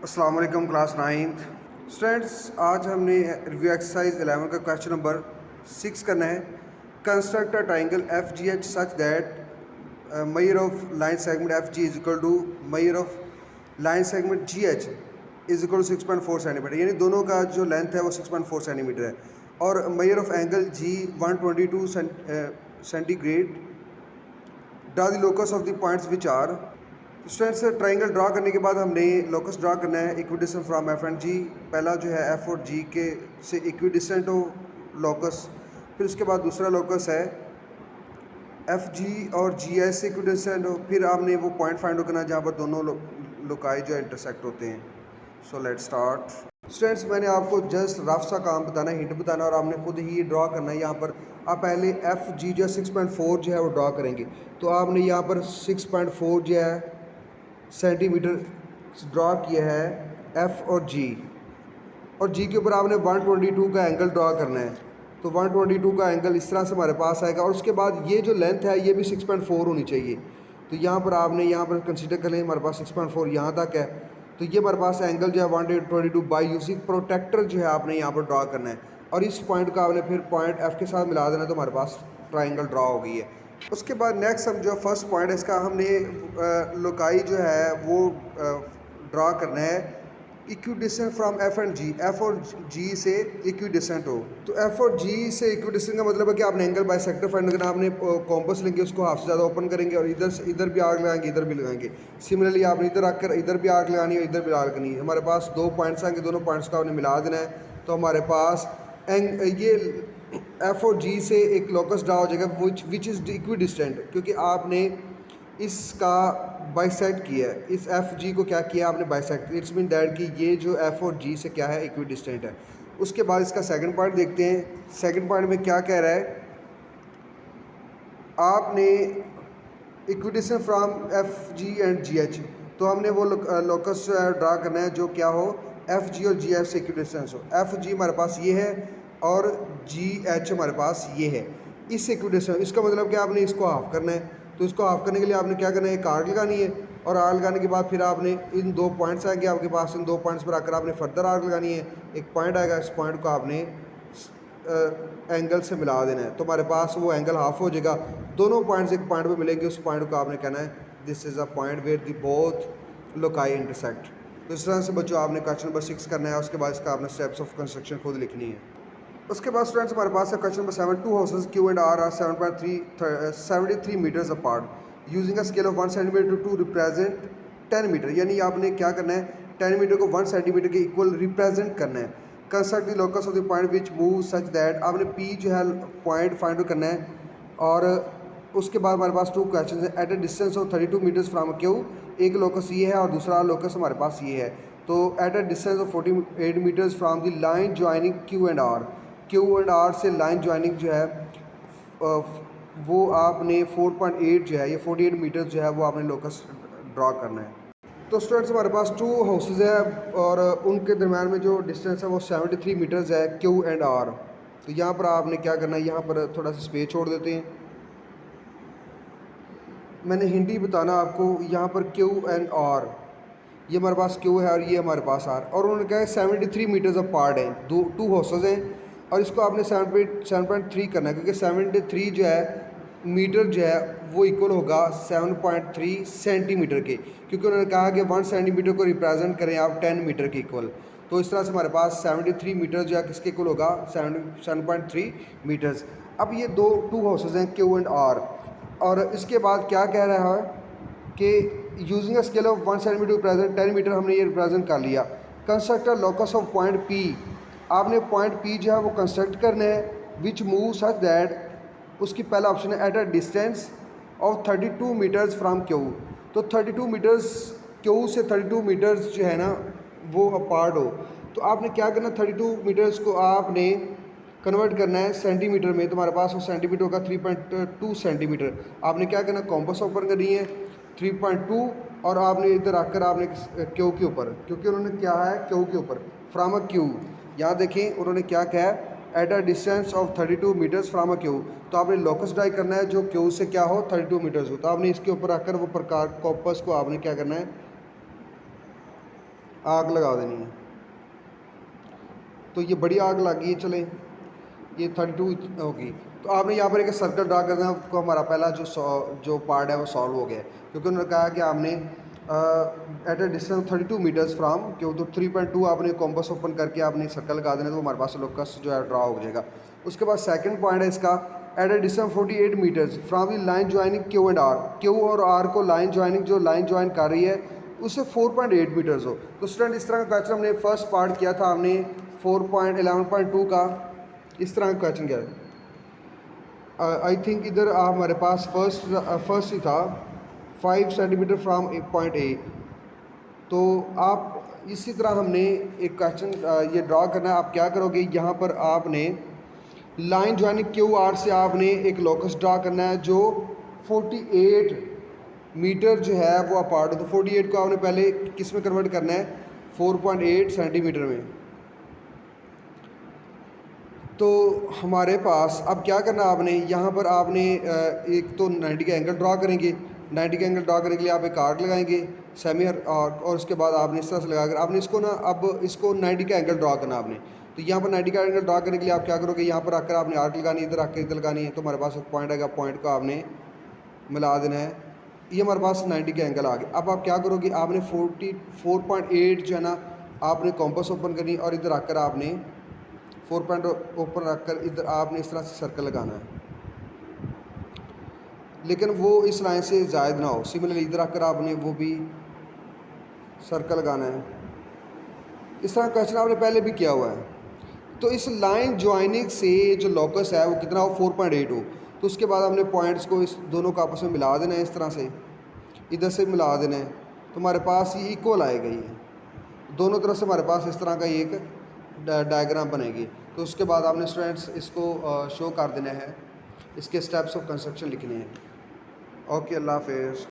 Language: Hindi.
अस्सलाम वालेकुम क्लास 9th स्टूडेंट्स। आज हमने रिव्यू एक्सरसाइज 11 का क्वेश्चन नंबर 6 करना है। Construct a triangle F G H such that measure of line segment F G is equal to measure of line segment G H is equal to 6.4 centimetre, यानी दोनों का जो लेंथ है वो 6.4 सेंटीमीटर है। और measure of angle G 122 centigrade draw the locus of the points which are. Students, triangle draw करने के बाद हमने लोकस ड्रा करना है equidistant from F and G. पहला जो है एफ और जी के से इक्विडिस्टेंट हो लोकस, फिर उसके बाद दूसरा लोकस है एफ जी और जी एस से इक्विडिस्टेंट हो, फिर आपने वो पॉइंट फाइंड करना जहाँ पर दोनों लोकाई जो इंटरसेक्ट होते हैं। So let start. स्टूडेंट्स, मैंने आपको जस्ट रफ सा काम बताना है, हिंट बताना, और आपने खुद ही ड्रा करना है। यहाँ पर आप पहले एफ जी जो 6.4 जो है वो ड्रा करेंगे, तो आपने यहाँ पर 6.4 जो है सेंटीमीटर ड्रा किया है एफ़ और जी के ऊपर आपने 122 का एंगल ड्रा करना है। तो 122 का एंगल इस तरह से हमारे पास आएगा, और उसके बाद ये जो लेंथ है ये भी 6.4 होनी चाहिए। तो यहाँ पर आपने यहाँ पर कंसीडर कर लें, हमारे पास 6.4 यहाँ तक है। तो ये हमारे पास एंगल जो है 122 बाई यूजिंग प्रोटेक्टर जो है आपने यहाँ पर ड्रा करना है, और इस पॉइंट का आपने फिर पॉइंट एफ़ के साथ मिला देना, तो हमारे पास ट्राइंगल ड्रा हो गई है। उसके बाद नेक्स्ट हम जो फर्स्ट पॉइंट है इसका हमने लोकाई जो है वो ड्रा करना है equidistant from F and G. F और जी से इक्विडिस्टेंट हो, तो एफ और जी से इक्विडिस्टेंट का मतलब है कि आपने एंगल बाइसेक्टर फाइंड करना। आपने कॉम्पस लेंगे, उसको हाफ से ज़्यादा ओपन करेंगे और इधर से इधर भी आग लगाएंगे, इधर भी लगाएंगे। सिमिलरली आपने इधर आकर इधर भी आग लगानी है और इधर भी आग लगानी है। हमारे पास दो पॉइंट्स आएंगे, दोनों पॉइंट्स को आपने मिला देना है, तो हमारे पास ये एफ और जी से एक लोकस ड्रा हो जाएगा विच इज़ इक्विडिस्टेंट, क्योंकि आपने इसका बाइसेक्ट किया है। इस एफ जी को क्या किया आपने बाइसेक्ट, इट्स मीन दैट कि ये जो एफ और जी से क्या है इक्विडिस्टेंट है। उसके बाद इसका सेकंड पॉइंट देखते हैं। सेकंड पॉइंट में क्या कह रहा है, आपने equidistant from F G and ji H, तो हमने वो लोकस ड्रा करना है जो क्या हो एफ जी और जी एच से इक्विडिस्टेंस हो। एफ जी हमारे पास ये है और जी एच हमारे पास ये है। इस इक्विडिस्टेंस, इसका मतलब कि आपने इसको हाफ करना है। तो इसको हाफ करने के लिए आपने क्या करना है, एक आर्क लगानी है, और आर्क लगाने के बाद फिर आपने इन दो पॉइंट्स आएंगे आपके पास, इन दो पॉइंट्स पर आकर आपने फर्दर आर्क लगानी है। एक पॉइंट आएगा, इस पॉइंट को आपने एंगल से मिला देना है, तो हमारे पास वो एंगल हाफ हो जाएगा। दोनों पॉइंट्स एक पॉइंट पे मिलेंगे, उस पॉइंट को आपने कहना है this is a point where the both loci intersect. तो इस तरह से बच्चों आपने क्वेश्चन नंबर 6 करना है। उसके बाद इसका आपने स्टेप्स ऑफ कंस्ट्रक्शन खुद लिखनी है। उसके बाद स्टूडेंट्स हमारे पास है question number 7। Two houses Q and R 73 metres apart using a scale of 1 centimetre to represent 10 metre, यानी आपने क्या करना है 10 मीटर को 1 सेंटीमीटर के इक्वल रिप्रेजेंट करना है। Construct the locus of the point which move such that, आपने पी जो है पॉइंट फाइंड करना है। और उसके बाद हमारे पास टू क्वेश्चन है। At a distance of 32 metres from Q, एक लोकस ये है और दूसरा लोकस हमारे पास ये है। तो at a distance of 48 metres from the line joining Q and R, Q and R से लाइन ज्वाइनिंग जो है वो आपने 4.8 जो है, ये 48 मीटर्स जो है वो आपने लोकस ड्रा करना है। तो स्टूडेंट्स हमारे पास टू हाउसेज है और उनके दरम्यान में जो डिस्टेंस है वो 73 मीटर्स है क्यू एंड आर। तो यहाँ पर आपने क्या करना है, यहाँ पर थोड़ा सा स्पेस छोड़ देते हैं। मैंने हिंदी बताना आपको, यहाँ पर क्यू एंड आर, ये हमारे पास क्यू है और ये हमारे पास आर, और उन्होंने कहा है 73 मीटर्स ऑफ पार्ट है, टू हाउसेज हैं, और इसको आपने 7.3 करना है, क्योंकि 73 जो है मीटर जो है वो इक्वल होगा 7.3 सेंटीमीटर के, क्योंकि उन्होंने कहा कि 1 सेंटीमीटर को रिप्रेजेंट करें आप 10 मीटर के इक्वल। तो इस तरह से हमारे पास 73 मीटर जो है किसके इक्वल होगा 7.3 मीटर्स। अब ये टू हाउसेज हैं क्यू एंड आर, और इसके बाद क्या कह रहा है कि using a scale of 1 centimetre represent 10 metre, हमने ये रिप्रेजेंट कर लिया। Construct a locus of point P, आपने पॉइंट पी जो है वो कंस्ट्रक्ट करना है विच मूव सच दैट, उसकी पहला ऑप्शन है at a distance of 32 metres from Q. तो 32 मीटर्स क्यू से 32 मीटर्स जो है ना वो अपार्ट हो। तो आपने क्या करना, 32 मीटर्स को आपने कन्वर्ट करना है सेंटीमीटर में, तो हमारे पास वो सेंटीमीटर होगा 3.2 सेंटीमीटर। आपने क्या करना, कॉम्पस ओपन करनी है 3.2, और आपने इधर आकर आपने क्यू के ऊपर, क्योंकि उन्होंने क्या है क्यू के ऊपर फ्राम अ क्यू, यहाँ देखें उन्होंने क्या कहा है at a distance of 32 metres from a Q. तो आपने लोकस ड्राई करना है जो क्यू से क्या हो 32 मीटर्स हो, तो आपने इसके ऊपर आकर वो प्रकार कॉम्पस को आपने क्या करना है आग लगा देनी है। तो ये बड़ी आग लग गई, चलें ये 32 होगी। तो आपने यहाँ पर एक सर्कल ड्रा करना है, आपको हमारा पहला जो पार्ट है वो सॉल्व हो गया है, क्योंकि उन्होंने कहा कि आपने at a distance 32 metres from, Q तो 3.2 आपने कॉम्पस ओपन करके आपने सर्कल लगा देना, तो हमारे पास लोकस जो है ड्रा हो जाएगा। उसके बाद सेकंड पॉइंट है इसका, at a distance 48 metres from the line joining Q and R, Q और आर को लाइन ज्वाइनिंग जो लाइन ज्वाइन कर रही है उससे 4.8 मीटर्स हो। तो स्टूडेंट इस तरह का क्वेश्चन हमने फर्स्ट पार्ट किया था, हमने 4.11.2 का इस तरह का क्वेश्चन किया है। आई थिंक इधर हमारे पास फर्स्ट ही था 5 सेंटीमीटर फ्राम पॉइंट ए। तो आप इसी तरह हमने एक क्वेश्चन ये ड्रा करना है। आप क्या करोगे, यहाँ पर आपने लाइन ज्वाइनिंग क्यू आर से आपने एक लोकस ड्रा करना है जो 48 मीटर जो है वो अपार्ट हो। तो 48 को आपने पहले किस में कन्वर्ट करना है, 4.8 सेंटीमीटर में। तो हमारे पास अब क्या करना आपने, यहाँ पर आपने एक तो 90 का एंगल ड्रा करेंगे। 90 का एंगल ड्रा करने के लिए आप एक आर्क लगाएंगे सेमी और उसके बाद आपने इस तरह से लगाकर आपने इसको ना अब इसको 90 का एंगल ड्रा करना आपने। तो यहाँ पर 90 का एंगल ड्रा करने के लिए आप क्या करोगे, यहाँ पर आकर आपने आर्क लगानी है, इधर आकर इधर लगानी है। तो हमारे पास एक पॉइंट आएगा, पॉइंट को आपने मिला देना है, ये हमारे पास 90 का एंगल आ गया। अब आप क्या करोगे, आपने 44.8 जो है ना आपने कॉम्पस ओपन करनी और इधर आकर आपने 4 पॉइंट ओपन रखकर इधर आपने इस तरह से सर्कल लगाना है, लेकिन वो इस लाइन से ज़ायद ना हो। सिमिलरली इधर आकर आपने वो भी सर्कल लगाना है। इस तरह क्वेश्चन आपने पहले भी किया हुआ है। तो इस लाइन ज्वाइनिंग से जो लोकस है वो कितना हो, 4.8 हो। तो उसके बाद आपने पॉइंट्स को इस दोनों को आपस में मिला देना है, इस तरह से इधर से मिला देना है। तो हमारे पास ये इक्वल आएगा, ये दोनों तरफ से हमारे पास इस तरह का एक डायग्राम बनेगी। तो उसके बाद आपने स्टूडेंट्स इसको शो कर देना है, इसके स्टेप्स ऑफ कंस्ट्रक्शन लिखने हैं। ओके, अल्लाह हाफिज़।